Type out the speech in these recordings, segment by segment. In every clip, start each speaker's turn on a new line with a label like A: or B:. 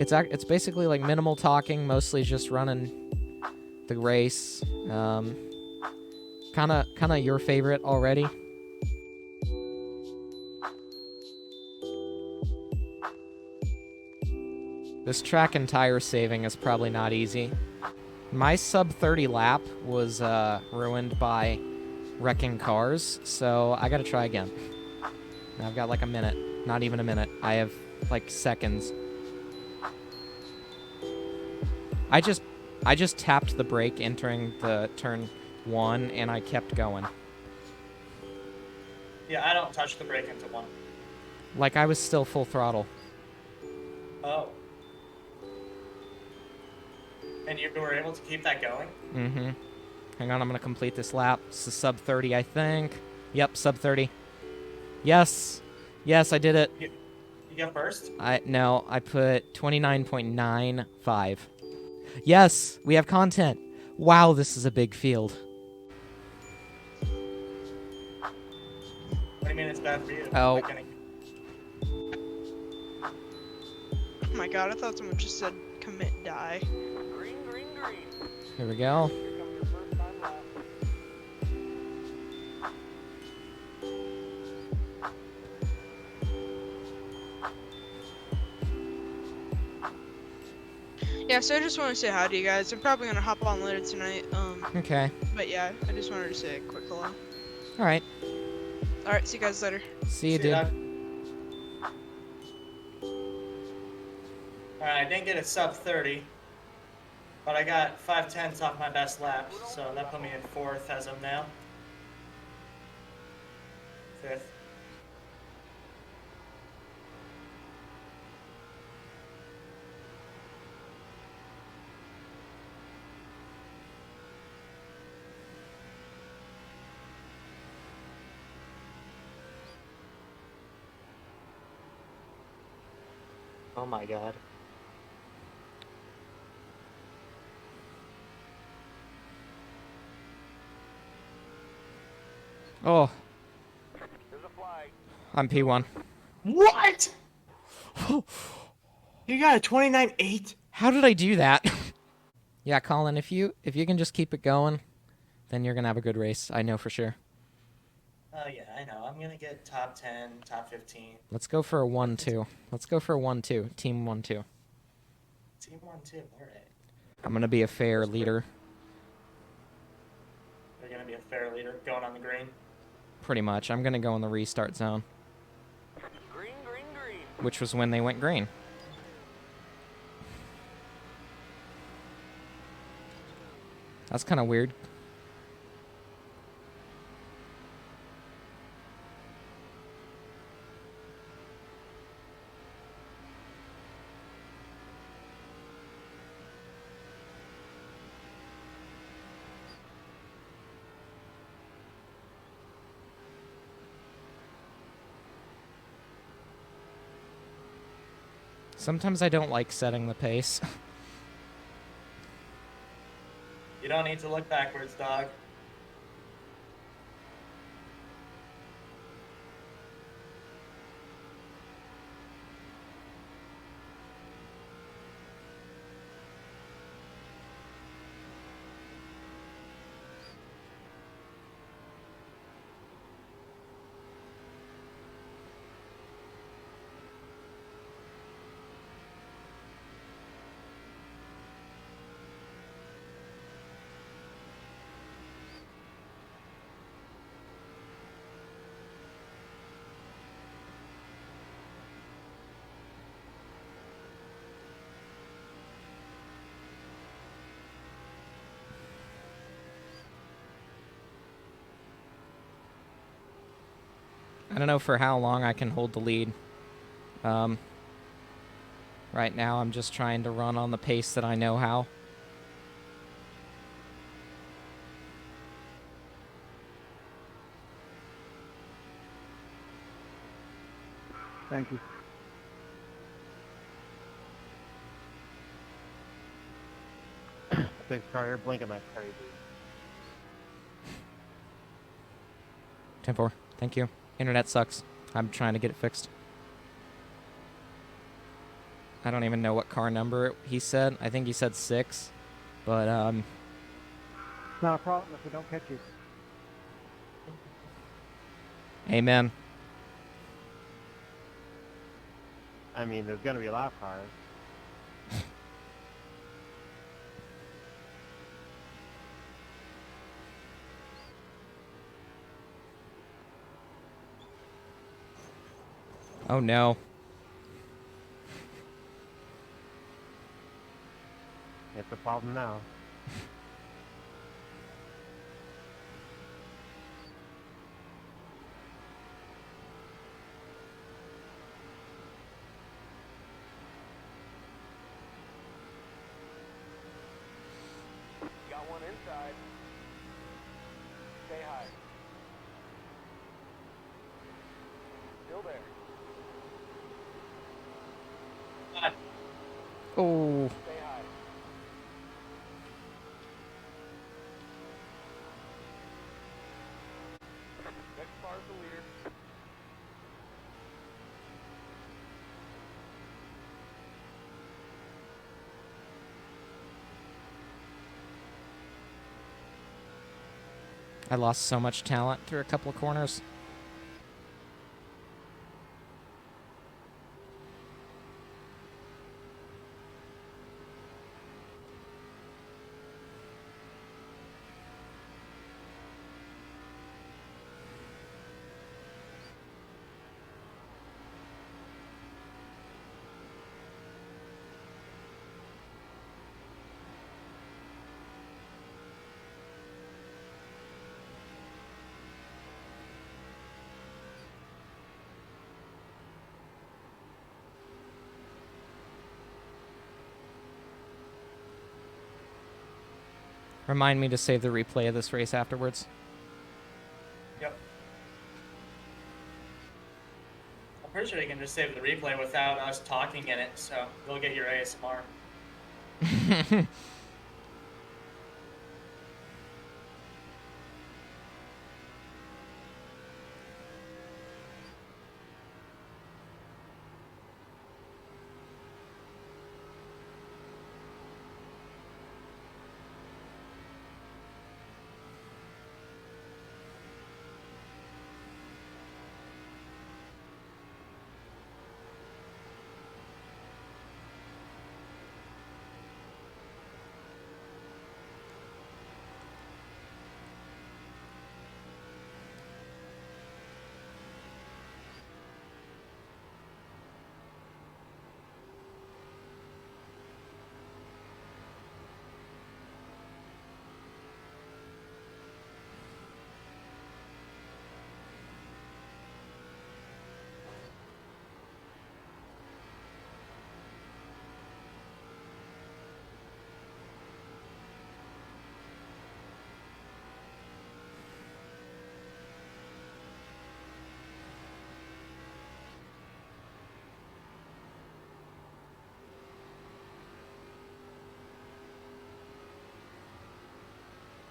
A: It's basically like minimal talking, mostly just running the race. Kinda your favorite already. This track and tire saving is probably not easy. My sub 30 lap was ruined by wrecking cars, so I gotta try again. I've got like a minute. Not even a minute. I have like seconds. I just tapped the brake entering the turn 1 and I kept going.
B: Yeah, I don't touch the brake into 1.
A: Like I was still full throttle.
B: Oh. And you were able to keep that going?
A: Mm-hmm. Hang on, I'm gonna complete this lap. This is sub 30, I think. Yep, sub 30. Yes! Yes, I did it.
B: You got first?
A: No, I put 29.95. Yes, we have content. Wow, this is a big field.
B: What do you mean it's bad for you?
A: Oh.
C: Oh my god, I thought someone just said commit die.
D: Green, green, green.
A: Here we go.
D: Here comes your first time lap.
C: Yeah, so I just want to say hi to you guys. I'm probably gonna hop on later tonight.
A: Okay.
C: But yeah, I just wanted to say a quick hello.
A: Alright.
C: Alright, see you guys later.
A: See you, dude.
B: Alright, I didn't get a sub 30, but I got 5/10 off my best lap, so that put me in 4th as of now. 5th. Oh my god.
A: Oh,
D: There's a flag.
A: I'm P1.
B: What? You got a 29.8?
A: How did I do that? Yeah, Colin, if you can just keep it going, then you're gonna have a good race. I know for sure.
B: Oh yeah, I know. I'm gonna get top 10, top 15.
A: Let's go for a 1-2. Let's go for a 1-2. Team 1-2.
B: Team 1-2, alright.
A: I'm gonna be a fair leader.
B: You're gonna be a fair leader going on the green.
A: Pretty much. I'm gonna go in the restart zone.
D: Green, green, green.
A: Which was when they went green. That's kind of weird. Sometimes I don't like setting the pace.
B: You don't need to look backwards, dog.
A: I don't know for how long I can hold the lead. Right now, I'm just trying to run on the pace that I know how.
E: Thank you. Big car, you're blinking like crazy.
A: 10-4. Thank you. Internet sucks. I'm trying to get it fixed. I don't even know what car number he said. I think he said 6. But,
E: It's not a problem if we don't catch you.
A: amen.
E: I mean, there's going to be a lot of cars.
A: Oh, no.
E: It's a problem now.
D: Got one inside. Stay high. Still there.
B: God,
A: Oh.
D: Stay high. Next bar's the leader.
A: I lost so much talent through a couple of corners. Remind me to save the replay of this race afterwards.
B: yep. I'm pretty sure you can just save the replay without us talking in it, so you'll get your ASMR.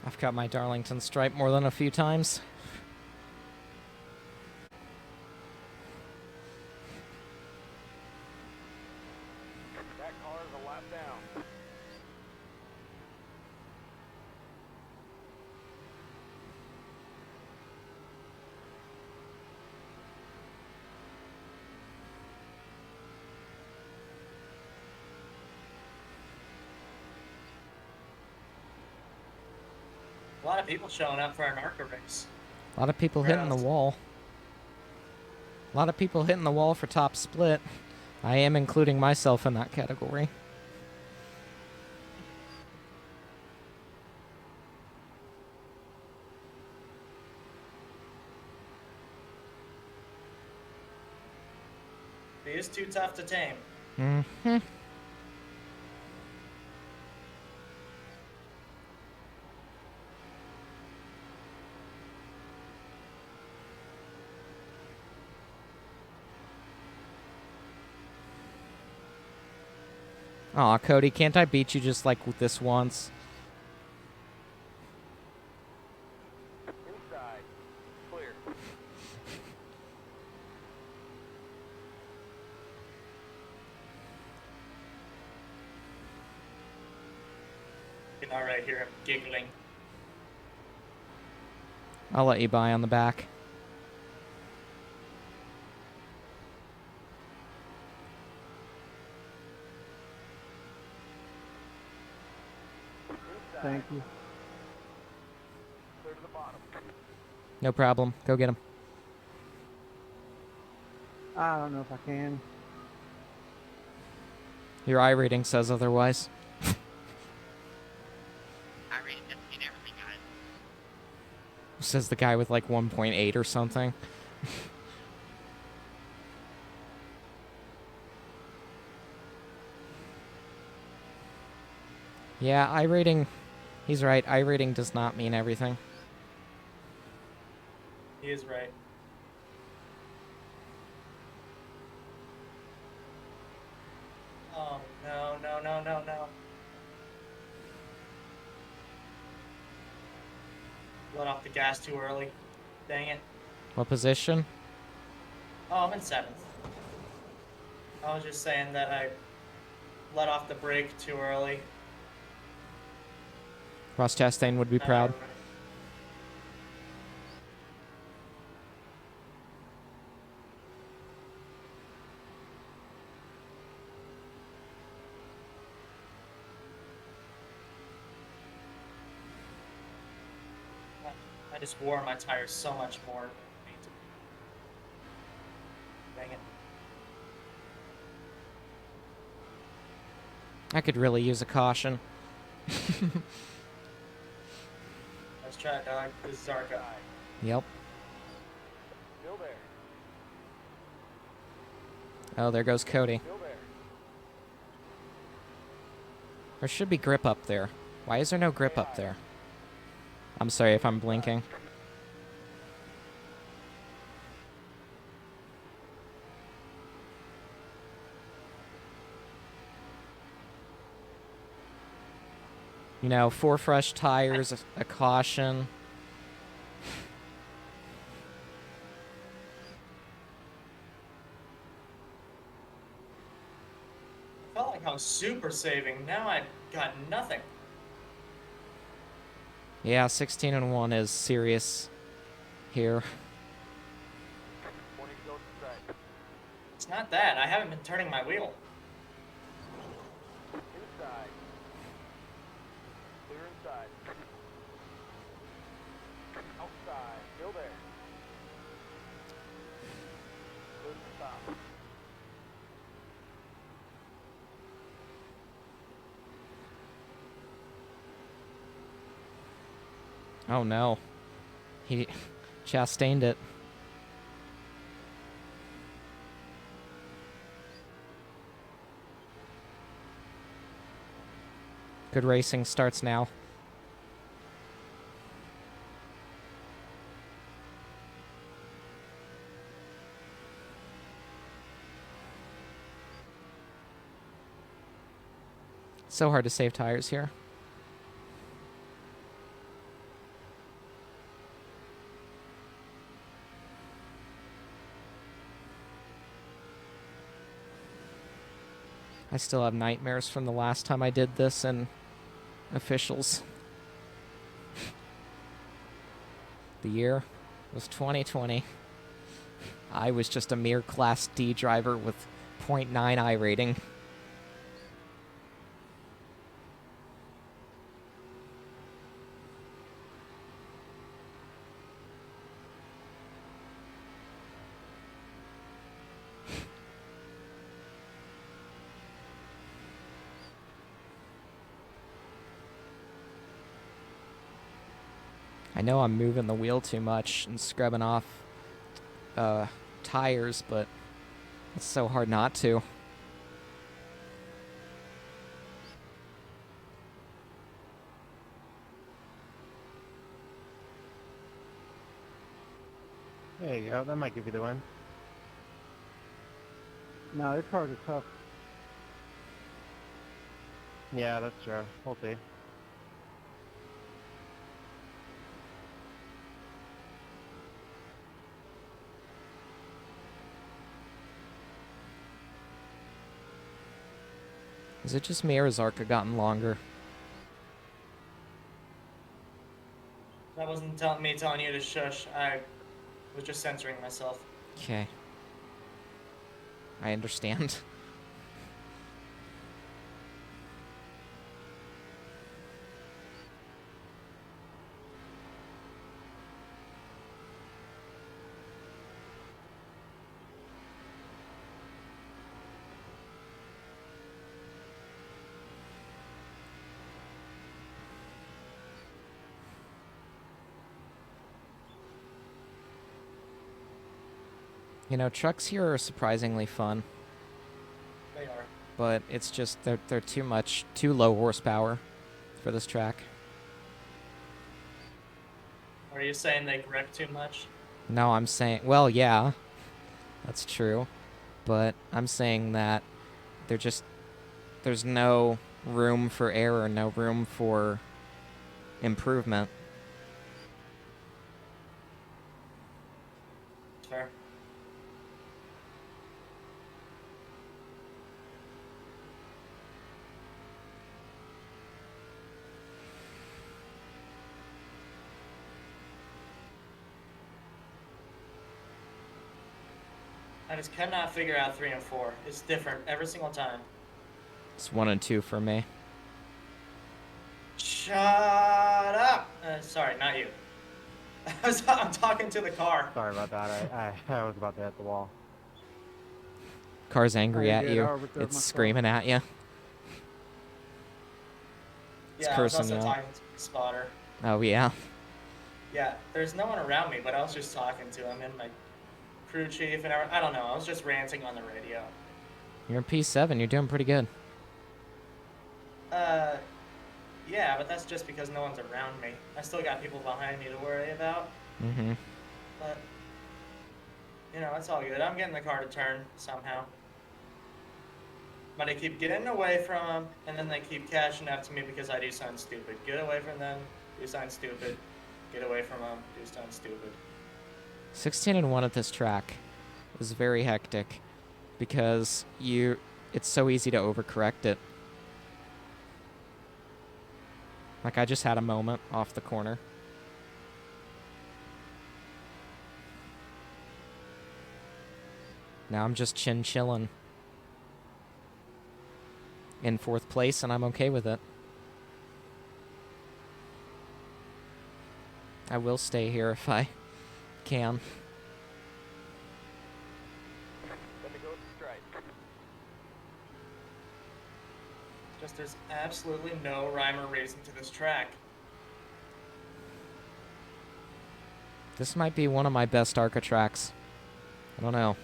A: I've got my Darlington stripe more than a few times.
D: That car's a lap down.
B: A lot of people showing up for an Arca race.
A: A lot of people hitting the wall. A lot of people hitting the wall for top split. I am including myself in that category.
B: He is too tough to tame.
A: Mm-hmm. Aw, Cody, can't I beat you just like with this once?
D: Inside. Clear.
B: already hear him giggling.
A: I'll let you buy on the back.
E: Thank you.
D: Clear to the bottom.
A: No problem. Go get him.
E: I don't know if I can.
A: Your I rating says otherwise.
F: I rated doesn't mean everything, guys.
A: Says the guy with like 1.8 or something. Yeah, I rating. He's right. I rating does not mean everything.
B: He is right. Oh, no, no, no, no, no. Let off the gas too early. Dang it.
A: What position?
B: Oh, I'm in 7th. I was just saying that I let off the brake too early.
A: Ross Chastain would be proud.
B: I just wore my tires so much more. Dang it.
A: I could really use a caution.
B: Let's try it, dog. This is Arca.
A: Yep.
D: Still there.
A: Oh, there goes Cody.
D: Still there.
A: There should be grip up there. Why is there no grip up there? I'm sorry if I'm blinking. You know, 4 fresh tires, a caution.
B: Felt like I was super saving. Now I got nothing.
A: Yeah, 16 and 1 is serious here.
D: 20 to go inside.
B: It's not that. I haven't been turning my wheel.
D: Inside. Clear inside. Outside. Still there. Clear to the top.
A: Oh no. He Chastained it. Good racing starts now. So hard to save tires here. I still have nightmares from the last time I did this and officials. The year was 2020. I was just a mere Class D driver with 0.9 I rating. I know I'm moving the wheel too much and scrubbing off tires, but it's so hard not to.
G: There you go. That might give you the win.
E: No, this cars are tough.
G: Yeah, that's true. We'll see.
A: Is it just me or has Arca gotten longer?
B: wasn't telling you to shush. I was just censoring myself.
A: Okay. I understand. You know, trucks here are surprisingly fun,
B: They are.
A: but it's just they're too low horsepower for this track.
B: Are you saying they wreck too much?
A: No, I'm saying, well, yeah, that's true, but I'm saying that there's no room for error, no room for improvement.
B: Fair. I just cannot figure out 3 and 4. It's different every single time.
A: It's 1 and 2 for me.
B: Shut up! Sorry, not you. I'm talking to the car.
G: Sorry about that. I was about to hit the wall.
A: Car's angry
E: Oh,
A: at
E: you did.
A: you.
E: I overdrove
A: It's
E: myself.
A: screaming at you. It's
B: Yeah, I was
A: cursing
B: also
A: you out.
B: talking to the spotter.
A: Oh, yeah.
B: Yeah, there's no one around me, but I was just talking to him and my crew chief and I don't know. I was just ranting on the radio.
A: You're in P7. You're doing pretty good.
B: Yeah, but that's just because no one's around me. I still got people behind me to worry about,
A: Mm-hmm.
B: but you know, it's all good. I'm getting the car to turn somehow. But I keep getting away from them, and then they keep catching up to me because I do something stupid. Get away from them, do something stupid. Get away from them, do something stupid.
A: 16 and 1 at this track is very hectic because it's so easy to overcorrect it. Like, I just had a moment off the corner. Now I'm just chillin' in 4th place, and I'm okay with it. I will stay here if I can.
D: Then to go to strike.
B: Just there's absolutely no rhyme or reason to this track.
A: This might be one of my best Arca tracks. I don't know.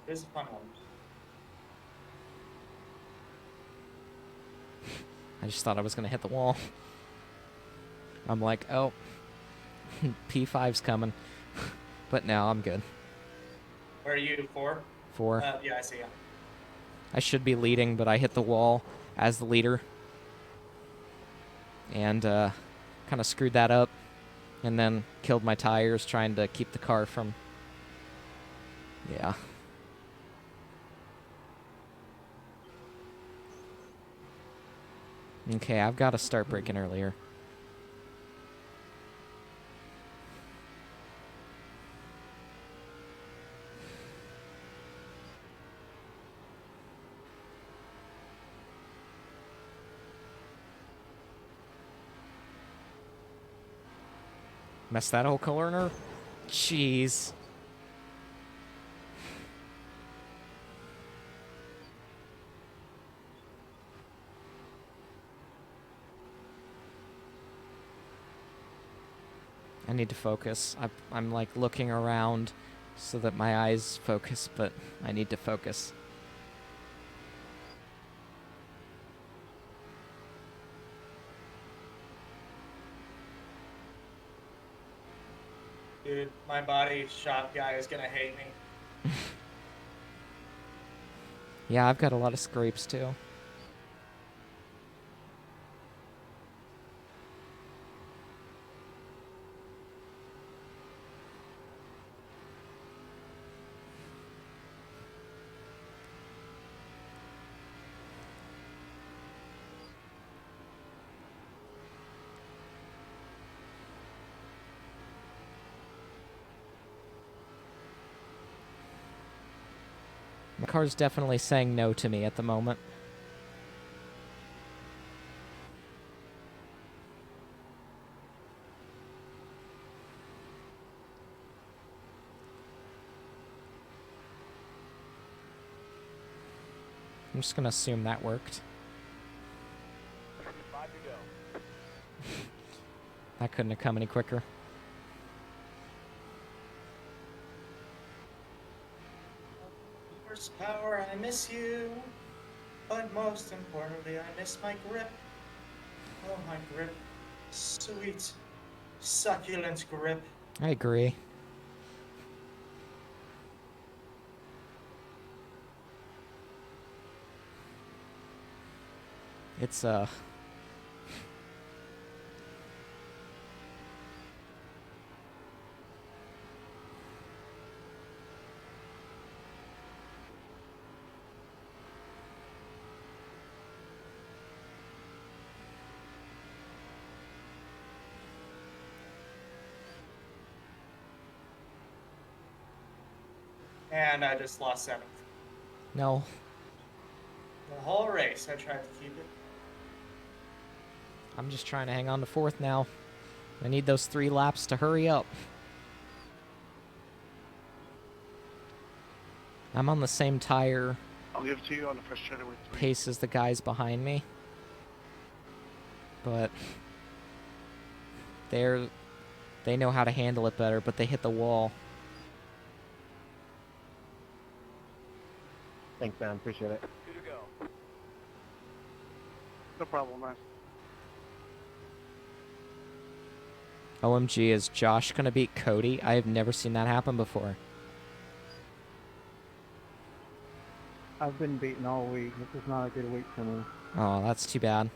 B: This is a fun one.
A: I just thought I was going to hit the wall. I'm like, oh, P5's coming. But no, I'm good.
B: Where are you, 4?
A: 4.
B: Yeah, I see you.
A: I should be leading, but I hit the wall as the leader. And kind of screwed that up. And then killed my tires trying to keep the car from... Yeah. Okay, I've got to start braking earlier. Messed that whole corner? Jeez. I need to focus. I'm like looking around so that my eyes focus, but I need to focus.
B: Dude, my body shop guy is gonna hate me.
A: Yeah, I've got a lot of scrapes too. My car's definitely saying no to me at the moment. I'm just gonna assume that worked.
D: 5 to go.
A: That couldn't have come any quicker.
B: Horsepower, I miss you. But most importantly, I miss my grip. Oh, my grip. Sweet, succulent grip.
A: I agree. It's
B: And I just lost 7th.
A: no.
B: The whole race, I tried to keep it.
A: I'm just trying to hang on to 4th now. I need those 3 laps to hurry up. I'm on the same tire
H: I'll give it to you on the frustrated with 3.
A: pace as the guys behind me. But they know how to handle it better, but they hit the wall.
G: Thanks, man. Appreciate it.
D: 2 to go.
H: No problem, man.
A: OMG, is Josh gonna beat Cody? I have never seen that happen before.
E: I've been beaten all week. This is not a good week for me.
A: Oh, that's too bad.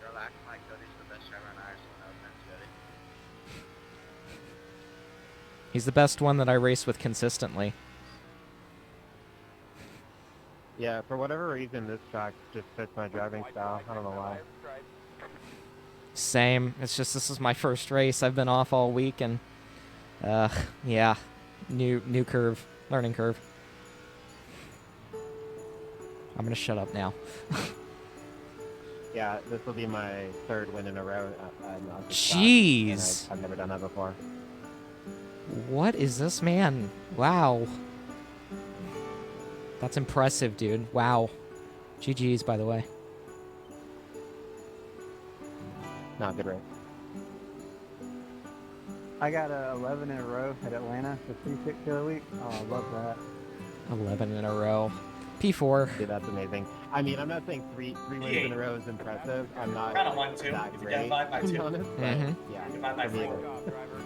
F: Girl acting like Cody's the best driver on ours. No offense, Cody.
A: He's the best one that I race with consistently.
G: Yeah, for whatever reason, this track just fits my driving style. I don't know why.
A: Same. It's just this is my first race. I've been off all week and yeah. New curve. Learning curve. I'm gonna shut up now.
G: Yeah, this will be my 3rd win in a row. On this
A: Jeez.
G: track, and I've never done that before.
A: What is this man? Wow. That's impressive, dude. Wow. GG's, by the way.
G: Not a good race.
E: I got 11 in a row at Atlanta for 3-6 the other week. Oh, I love that.
A: 11 in a row. P4.
G: Dude, that's amazing. I mean, I'm not saying three wins in a row is impressive. I'm not
B: Kinda 1-2.
G: that
B: If you
G: great,
B: divide by
G: to be
B: 2.
G: honest, but
A: Mhm.
G: yeah.
B: Divide by
G: for me,
B: 4.
D: Good job, driver.